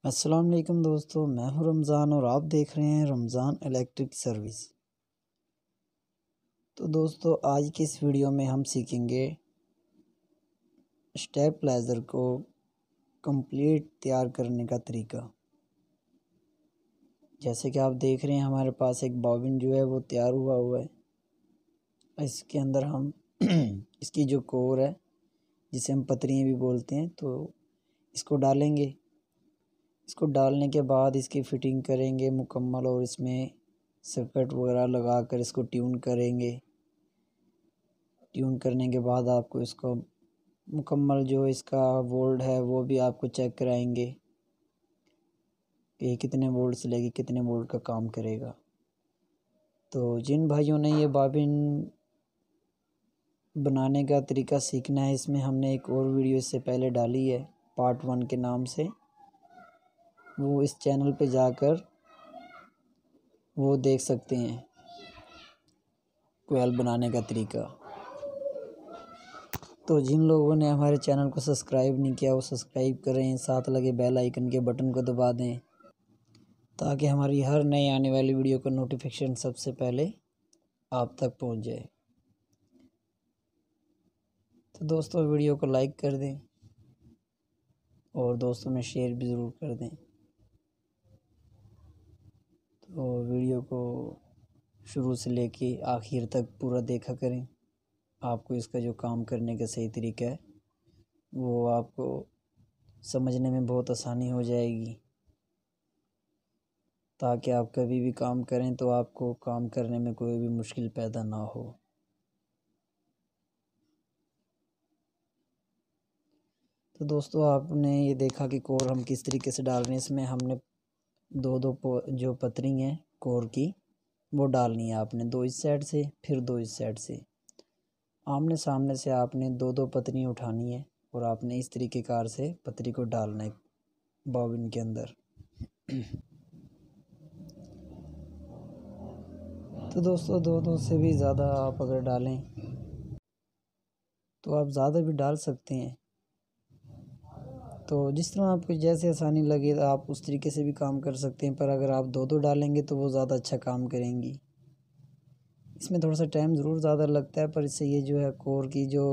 अस्सलाम वालेकुम दोस्तों, मैं हूं रमज़ान और आप देख रहे हैं रमज़ान इलेक्ट्रिक सर्विस। तो दोस्तों, आज की इस वीडियो में हम सीखेंगे स्टेबलाइज़र को कंप्लीट तैयार करने का तरीका। जैसे कि आप देख रहे हैं, हमारे पास एक बॉबिन जो है वो तैयार हुआ है। इसके अंदर हम इसकी जो कोर है, जिसे हम पतरियाँ भी बोलते हैं, तो इसको डालेंगे। इसको डालने के बाद इसकी फ़िटिंग करेंगे मुकम्मल और इसमें सर्किट वगैरह लगाकर इसको ट्यून करेंगे। ट्यून करने के बाद आपको इसको मुकम्मल जो इसका वोल्ट है वो भी आपको चेक कराएंगे कि कितने वोल्ट से लेके कितने वोल्ट का काम करेगा। तो जिन भाइयों ने ये बॉबिन बनाने का तरीका सीखना है, इसमें हमने एक और वीडियो इससे पहले डाली है पार्ट 1 के नाम से, वो इस चैनल पे जाकर वो देख सकते हैं कोयल बनाने का तरीका। तो जिन लोगों ने हमारे चैनल को सब्सक्राइब नहीं किया वो सब्सक्राइब करें, साथ लगे बेल आइकन के बटन को दबा दें ताकि हमारी हर नई आने वाली वीडियो का नोटिफिकेशन सबसे पहले आप तक पहुंच जाए। तो दोस्तों, वीडियो को लाइक कर दें और दोस्तों में शेयर भी ज़रूर कर दें। तो वीडियो को शुरू से लेके आखिर तक पूरा देखा करें। आपको इसका जो काम करने का सही तरीका है वो आपको समझने में बहुत आसानी हो जाएगी, ताकि आप कभी भी काम करें तो आपको काम करने में कोई भी मुश्किल पैदा ना हो। तो दोस्तों, आपने ये देखा कि कोर हम किस तरीके से डाल रहे हैं। इसमें हमने दो जो पतरी हैं कोर की वो डालनी है। आपने 2 इस साइड से, फिर 2 इस साइड से, आमने सामने से आपने दो पतरी उठानी है और आपने इस तरीके कार से पतरी को डालना है बॉबिन के अंदर। तो दोस्तों, दो से भी ज़्यादा आप अगर डालें तो आप ज़्यादा भी डाल सकते हैं। तो जिस तरह आपको जैसे आसानी लगे आप उस तरीके से भी काम कर सकते हैं, पर अगर आप दो डालेंगे तो वो ज़्यादा अच्छा काम करेंगी। इसमें थोड़ा सा टाइम ज़रूर ज़्यादा लगता है, पर इससे ये जो है कोर की जो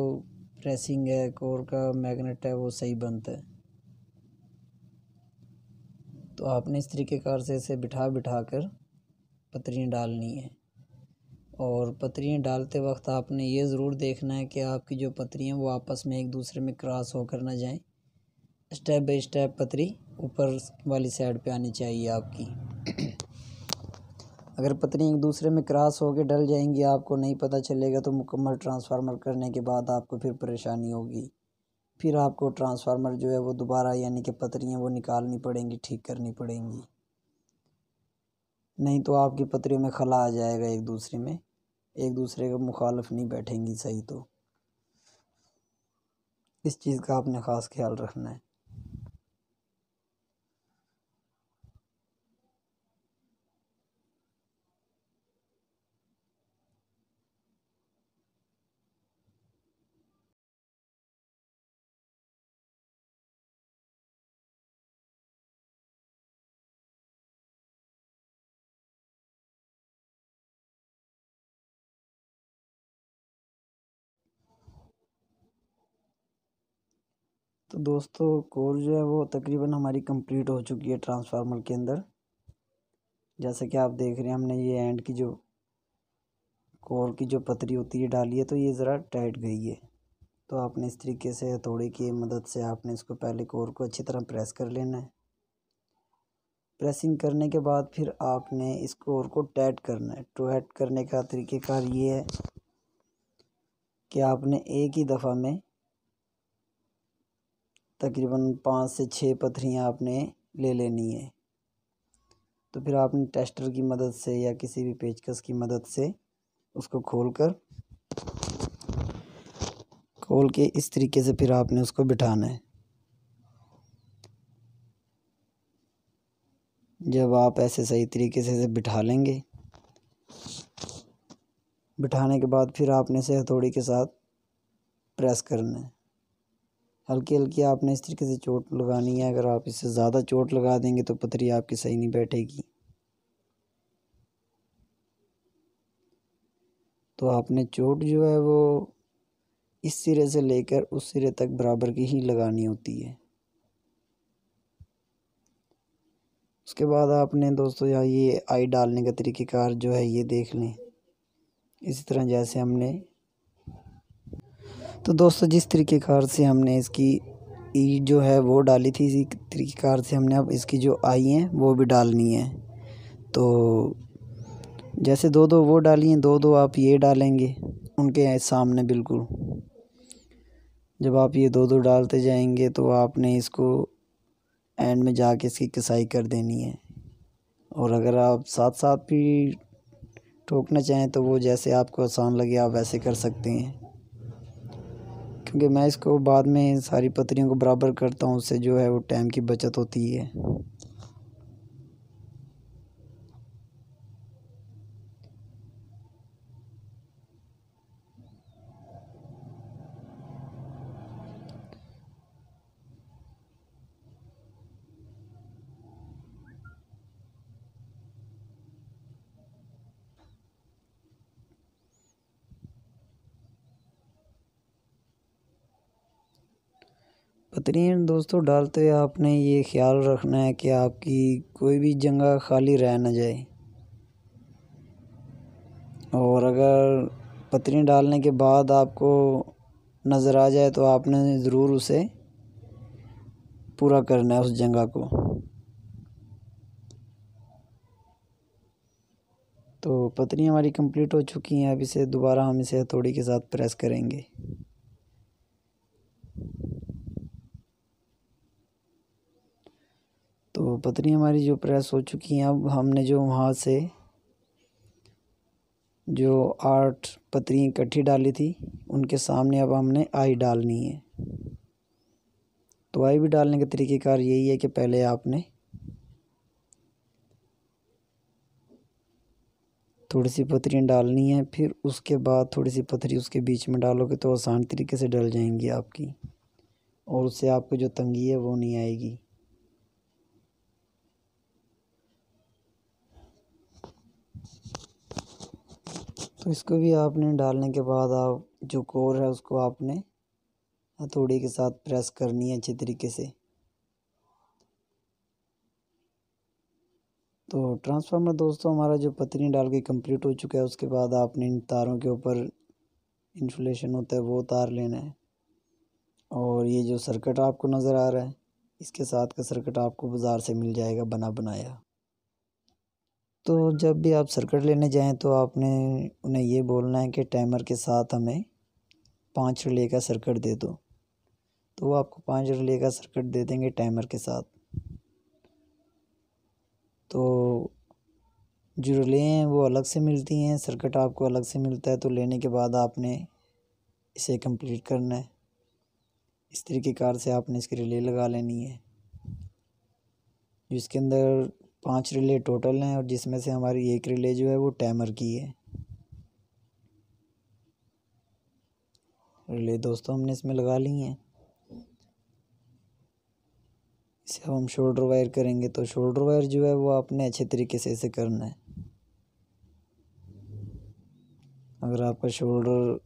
प्रेसिंग है, कोर का मैग्नेट है, वो सही बनता है। तो आपने इस तरीके कार से इसे बिठा कर पतरियाँ डालनी है। और पतरियाँ डालते वक्त आपने ये ज़रूर देखना है कि आपकी जो पतरियाँ वो आपस में एक दूसरे में क्रॉस होकर ना जाएं। स्टेप बाय स्टेप पतरी ऊपर वाली साइड पे आनी चाहिए आपकी। अगर पतरी एक दूसरे में क्रॉस होकर डल जाएंगी, आपको नहीं पता चलेगा, तो मुकम्मल ट्रांसफार्मर करने के बाद आपको फिर परेशानी होगी। फिर आपको ट्रांसफार्मर जो है वो दोबारा यानी कि पतरियाँ वो निकालनी पड़ेंगी, ठीक करनी पड़ेंगी, नहीं तो आपकी पतरियों में खला आ जाएगा, एक दूसरे में एक दूसरे के मुखालिफ नहीं बैठेंगी सही। तो इस चीज़ का आपने ख़ास ख्याल रखना है। तो दोस्तों, कोर जो है वो तकरीबन हमारी कंप्लीट हो चुकी है ट्रांसफार्मर के अंदर। जैसे कि आप देख रहे हैं, हमने ये एंड की जो कोर की जो पतरी होती है डाली है, तो ये ज़रा टाइट गई है। तो आपने इस तरीके से हथौड़े की मदद से आपने इसको पहले कोर को अच्छी तरह प्रेस कर लेना है। प्रेसिंग करने के बाद फिर आपने इस कोर को टाइट करना है। टाइट करने का तरीक़ेकार ये है कि आपने एक ही दफ़ा में तकरीबन 5 से 6 पथरियाँ आपने ले लेनी है। तो फिर आपने टेस्टर की मदद से या किसी भी पेचकस की मदद से उसको खोल के इस तरीके से फिर आपने उसको बिठाना है। जब आप ऐसे सही तरीके से इसे बिठा लेंगे, बिठाने के बाद फिर आपने इसे हथौड़ी के साथ प्रेस करना है। हल्की हल्की आपने इस तरीके से चोट लगानी है। अगर आप इससे ज़्यादा चोट लगा देंगे तो पतरी आपकी सही नहीं बैठेगी। तो आपने चोट जो है वो इस सिरे से लेकर उस सिरे तक बराबर की ही लगानी होती है। उसके बाद आपने दोस्तों यहाँ ये आई डालने का तरीक़ेकार जो है ये देख लें। इसी तरह जैसे हमने तो दोस्तों जिस तरीक़ेकार से हमने इसकी ई जो है वो डाली थी, इसी तरीक़ेकार से हमने अब इसकी जो आई हैं वो भी डालनी है। तो जैसे दो दो वो डाली हैं, दो दो आप ये डालेंगे उनके सामने बिल्कुल। जब आप ये दो दो डालते जाएंगे तो आपने इसको एंड में जाके इसकी कसाई कर देनी है। और अगर आप साथ साथ भी ठोकना चाहें तो वो जैसे आपको आसान लगे आप वैसे कर सकते हैं, क्योंकि मैं इसको बाद में सारी पतरियों को बराबर करता हूँ, उससे जो है वो टाइम की बचत होती है। पतरियाँ दोस्तों डालते हुए आपने ये ख्याल रखना है कि आपकी कोई भी जगह खाली रह ना जाए। और अगर पतरियाँ डालने के बाद आपको नज़र आ जाए तो आपने ज़रूर उसे पूरा करना है उस जगह को। तो पतरियाँ हमारी कंप्लीट हो चुकी हैं। अब इसे दोबारा हम इसे हथौड़ी के साथ प्रेस करेंगे। तो पतरियाँ हमारी जो प्रेस हो चुकी हैं, अब हमने जो वहाँ से जो 8 पतरियाँ इकट्ठी डाली थी उनके सामने अब हमने आई डालनी है। तो आई भी डालने का तरीक़ेकार यही है कि पहले आपने थोड़ी सी पतरियाँ डालनी है, फिर उसके बाद थोड़ी सी पतरी उसके बीच में डालोगे तो आसान तरीके से डल जाएंगी आपकी, और उससे आपको जो तंगी है वो नहीं आएगी। तो इसको भी आपने डालने के बाद आप जो कोर है उसको आपने हथौड़ी के साथ प्रेस करनी है अच्छे तरीके से। तो ट्रांसफार्मर दोस्तों हमारा जो पतरी डाल के कंप्लीट हो चुका है। उसके बाद आपने इन तारों के ऊपर इंसुलेशन होता है वो तार लेना है। और ये जो सर्किट आपको नज़र आ रहा है इसके साथ का सर्किट आपको बाज़ार से मिल जाएगा बना बनाया। तो जब भी आप सर्किट लेने जाएं तो आपने उन्हें ये बोलना है कि टाइमर के साथ हमें 5 रिले का सर्किट दे दो। तो वो आपको 5 रिले का सर्किट दे देंगे टाइमर के साथ। तो जो रिले हैं वो अलग से मिलती हैं, सर्किट आपको अलग से मिलता है। तो लेने के बाद आपने इसे कंप्लीट करना है। इस तरीक़ेकार से आपने इसकी रिले लगा लेनी है, जिसके अंदर 5 रिले टोटल हैं और जिसमें से हमारी एक रिले जो है वो टाइमर की है। रिले दोस्तों हमने इसमें लगा ली हैं। इसे अब हम शोल्डर वायर करेंगे। तो शोल्डर वायर जो है वो आपने अच्छे तरीके से इसे करना है। अगर आपका शोल्डर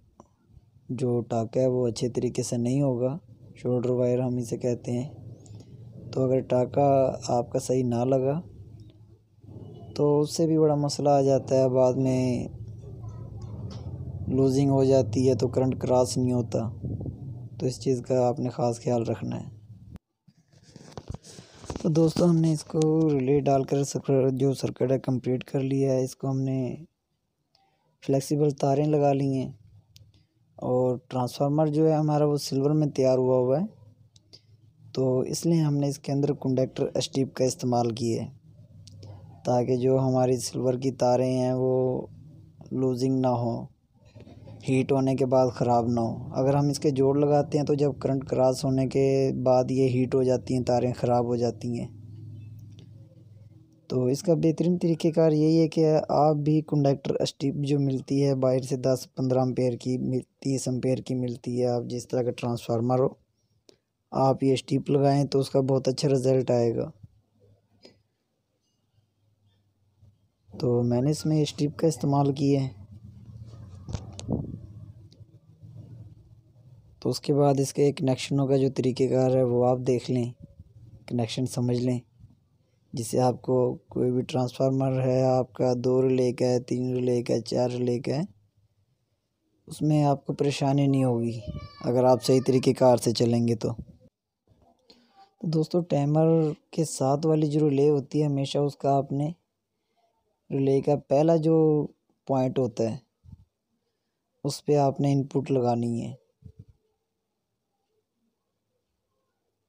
जो टाका है वो अच्छे तरीके से नहीं होगा, शोल्डर वायर हम इसे कहते हैं, तो अगर टाका आपका सही ना लगा तो उससे भी बड़ा मसला आ जाता है। बाद में लूजिंग हो जाती है तो करंट क्रॉस नहीं होता। तो इस चीज़ का आपने ख़ास ख्याल रखना है। तो दोस्तों हमने इसको रिले डालकर जो सर्किट है कंप्लीट कर लिया है। इसको हमने फ्लेक्सिबल तारें लगा ली हैं और ट्रांसफार्मर जो है हमारा वो सिल्वर में तैयार हुआ है। तो इसलिए हमने इसके अंदर कंडक्टर स्ट्रिप का इस्तेमाल किया है, ताकि जो हमारी सिल्वर की तारें हैं वो लूजिंग ना हो, हीट होने के बाद ख़राब ना हो। अगर हम इसके जोड़ लगाते हैं तो जब करंट क्रॉस होने के बाद ये हीट हो जाती हैं, तारें ख़राब हो जाती हैं। तो इसका बेहतरीन तरीक़ेकार यही है कि आप भी कंडक्टर स्ट्रिप जो मिलती है बाहर से 10-15 एम्पेयर की 30 एम्पेयर की मिलती है, आप जिस तरह का ट्रांसफार्मर हो आप ये स्टिप लगाएं तो उसका बहुत अच्छा रिज़ल्ट आएगा। तो मैंने इसमें स्टिप का इस्तेमाल किया है। तो उसके बाद इसके कनेक्शनों का जो तरीक़ेकार है वो आप देख लें, कनेक्शन समझ लें, जिससे आपको कोई भी ट्रांसफार्मर है आपका 2 रिले का है, 3 रिले का है, 4 रिले का है, उसमें आपको परेशानी नहीं होगी अगर आप सही तरीक़ेकार से चलेंगे तो दोस्तों टाइमर के साथ वाली जो रिले होती है हमेशा उसका आपने रिले का पहला जो पॉइंट होता है उस पे आपने इनपुट लगानी है।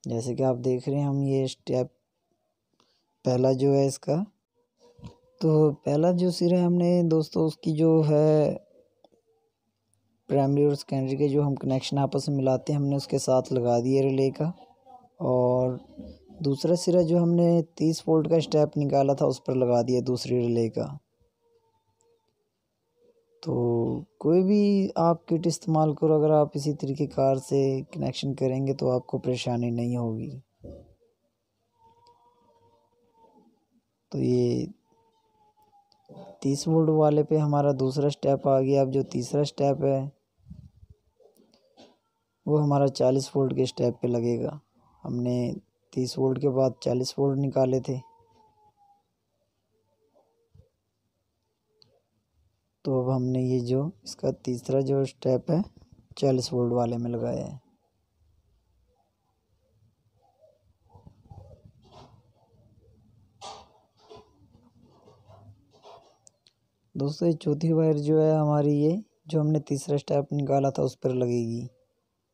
जैसे कि आप देख रहे हैं हम ये स्टेप पहला जो है इसका, तो पहला जो सिरा हमने दोस्तों उसकी जो है प्राइमरी और सेकेंडरी के जो हम कनेक्शन आपस में मिलाते हैं हमने उसके साथ लगा दिया रिले का, और दूसरा सिरा जो हमने 30 वोल्ट का स्टेप निकाला था उस पर लगा दिया दूसरी रिले का। तो कोई भी आप किट इस्तेमाल करो अगर आप इसी तरीके कार से कनेक्शन करेंगे तो आपको परेशानी नहीं होगी। तो ये 30 वोल्ट वाले पे हमारा दूसरा स्टेप आ गया। अब जो तीसरा स्टेप है वो हमारा 40 वोल्ट के स्टेप पे लगेगा। हमने 30 वोल्ट के बाद 40 वोल्ट निकाले थे, तो अब हमने ये जो इसका तीसरा जो स्टेप है 40 वोल्ट वाले में लगाया है। दोस्तों ये चौथी वायर जो है हमारी, ये जो हमने तीसरा स्टेप निकाला था उस पर लगेगी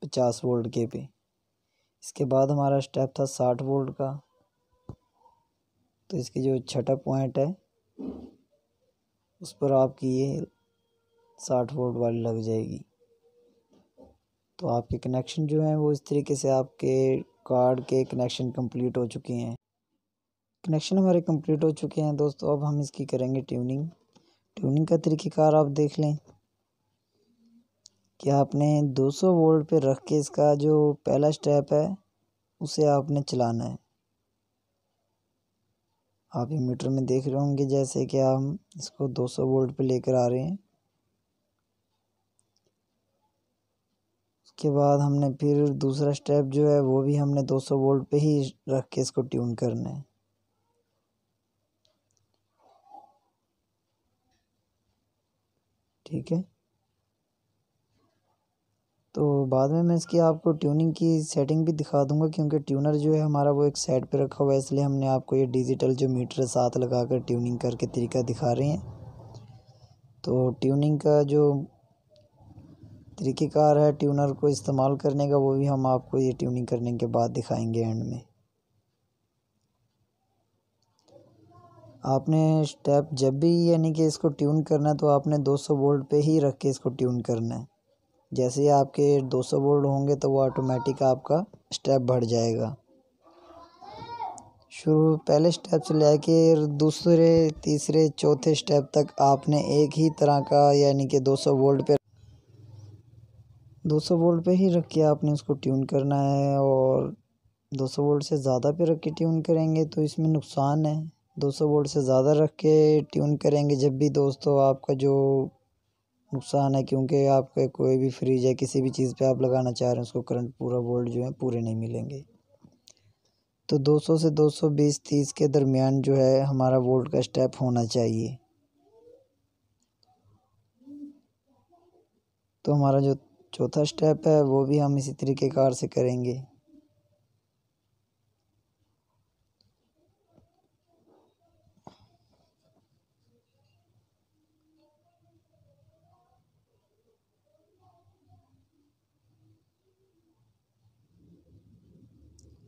50 वोल्ट के पे। इसके बाद हमारा स्टेप था 60 वोल्ट का, तो इसकी जो छठा पॉइंट है उस पर आपकी ये 60 वोल्ट वाली लग जाएगी। तो आपके कनेक्शन जो हैं वो इस तरीके से आपके कार्ड के कनेक्शन कंप्लीट हो चुके हैं। कनेक्शन हमारे कंप्लीट हो चुके हैं दोस्तों। अब हम इसकी करेंगे ट्यूनिंग। ट्यूनिंग का तरीक़ेकार आप देख लें कि आपने 200 वोल्ट पे रख के इसका जो पहला स्टेप है उसे आपने चलाना है। आप ये मीटर में देख रहे होंगे जैसे कि हम इसको 200 वोल्ट पे लेकर आ रहे हैं। उसके बाद हमने फिर दूसरा स्टेप जो है वो भी हमने 200 वोल्ट पे ही रख के इसको ट्यून करना है। ठीक है, तो बाद में मैं इसकी आपको ट्यूनिंग की सेटिंग भी दिखा दूंगा, क्योंकि ट्यूनर जो है हमारा वो एक साइड पे रखा हुआ है, इसलिए हमने आपको ये डिजिटल जो मीटर साथ लगाकर ट्यूनिंग करके तरीका दिखा रहे हैं। तो ट्यूनिंग का जो तरीक़ेकार है ट्यूनर को इस्तेमाल करने का वो भी हम आपको ये ट्यूनिंग करने के बाद दिखाएंगे एंड में। आपने स्टेप जब भी यानी कि इसको ट्यून करना है तो आपने 200 वोल्ट पे ही रख के इसको ट्यून करना है। जैसे ही आपके 200 वोल्ट होंगे तो वो ऑटोमेटिक आपका स्टेप बढ़ जाएगा। शुरू पहले स्टेप से लेके दूसरे तीसरे चौथे स्टेप तक आपने एक ही तरह का यानी कि 200 वोल्ट पे ही रख के आपने उसको ट्यून करना है। और 200 वोल्ट से ज़्यादा पे रख के ट्यून करेंगे तो इसमें नुकसान है। 200 वोल्ट से ज़्यादा रख के ट्यून करेंगे जब भी दोस्तों आपका जो नुकसान है, क्योंकि आपके कोई भी फ्रिज है किसी भी चीज़ पे आप लगाना चाह रहे हैं उसको करंट पूरा वोल्ट जो है पूरे नहीं मिलेंगे। तो 200 से 220-30 के दरमियान जो है हमारा वोल्ट का स्टेप होना चाहिए। तो हमारा जो चौथा स्टेप है वो भी हम इसी तरीके कार से करेंगे।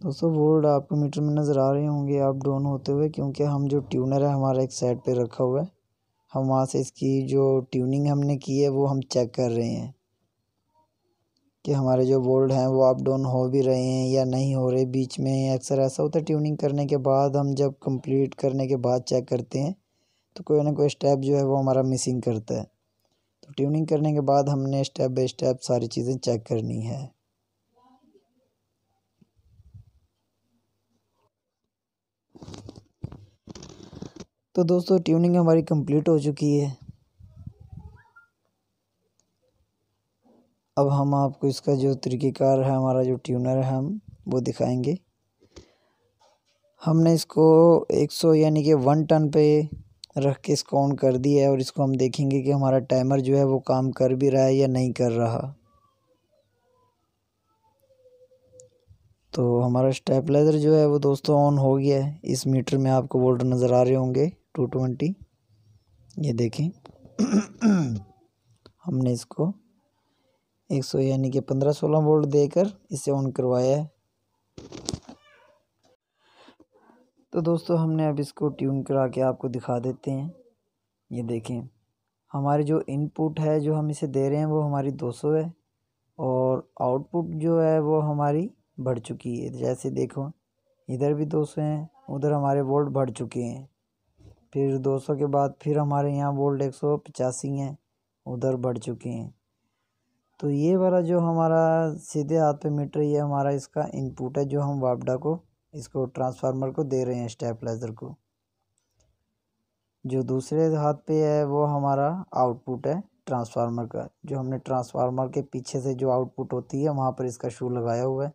दोस्तों वोल्ट आपको मीटर में नज़र आ रहे होंगे अप डाउन होते हुए, क्योंकि हम जो ट्यूनर है हमारा एक साइड पे रखा हुआ है। हम वहाँ से इसकी जो ट्यूनिंग हमने की है वो हम चेक कर रहे हैं कि हमारे जो वोल्ट हैं वो अप डाउन हो भी रहे हैं या नहीं हो रहे। बीच में अक्सर ऐसा होता है ट्यूनिंग करने के बाद हम जब कंप्लीट करने के बाद चेक करते हैं तो कोई ना कोई स्टेप जो है वो हमारा मिसिंग करता है। तो ट्यूनिंग करने के बाद हमने स्टेप बाय स्टेप सारी चीज़ें चेक करनी है। तो दोस्तों ट्यूनिंग हमारी कंप्लीट हो चुकी है। अब हम आपको इसका जो तरीक़ेकार है, हमारा जो ट्यूनर है, हम वो दिखाएंगे। हमने इसको 100 यानी कि 1 टन पे रख के इसको ऑन कर दिया है और इसको हम देखेंगे कि हमारा टाइमर जो है वो काम कर भी रहा है या नहीं कर रहा। तो हमारा स्टेबलाइज़र जो है वो दोस्तों ऑन हो गया है। इस मीटर में आपको वोल्ट नज़र आ रहे होंगे 220, ये देखें। हमने इसको 100 यानी कि 15-16 वोल्ट देकर इसे ऑन करवाया है। तो दोस्तों हमने अब इसको ट्यून करा के आपको दिखा देते हैं। ये देखें, हमारी जो इनपुट है जो हम इसे दे रहे हैं वो हमारी 200 है और आउटपुट जो है वो हमारी बढ़ चुकी है। जैसे देखो इधर भी 200 हैं, उधर हमारे वोल्ट बढ़ चुके हैं। फिर 200 के बाद फिर हमारे यहाँ वोल्ट 185 हैं, उधर बढ़ चुके हैं। तो ये वाला जो हमारा सीधे हाथ पे मीटर, ये हमारा इसका इनपुट है जो हम वापडा को, इसको ट्रांसफार्मर को दे रहे हैं, स्टेबलाइज़र को। जो दूसरे हाथ पे है वो हमारा आउटपुट है ट्रांसफार्मर का, जो हमने ट्रांसफार्मर के पीछे से जो आउटपुट होती है वहाँ पर इसका शू लगाया हुआ है।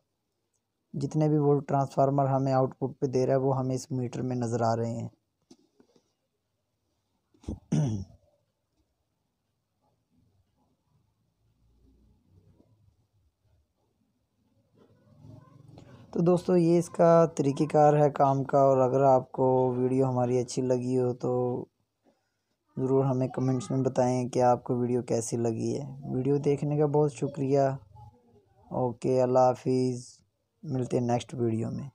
जितने भी वोल्ट ट्रांसफार्मर हमें आउटपुट पे दे रहा है वो हमें इस मीटर में नज़र आ रहे हैं। तो दोस्तों ये इसका तरीक़ेकार है काम का। और अगर आपको वीडियो हमारी अच्छी लगी हो तो ज़रूर हमें कमेंट्स में बताएं कि आपको वीडियो कैसी लगी है। वीडियो देखने का बहुत शुक्रिया। ओके, अल्लाह हाफिज़, मिलते हैं नेक्स्ट वीडियो में।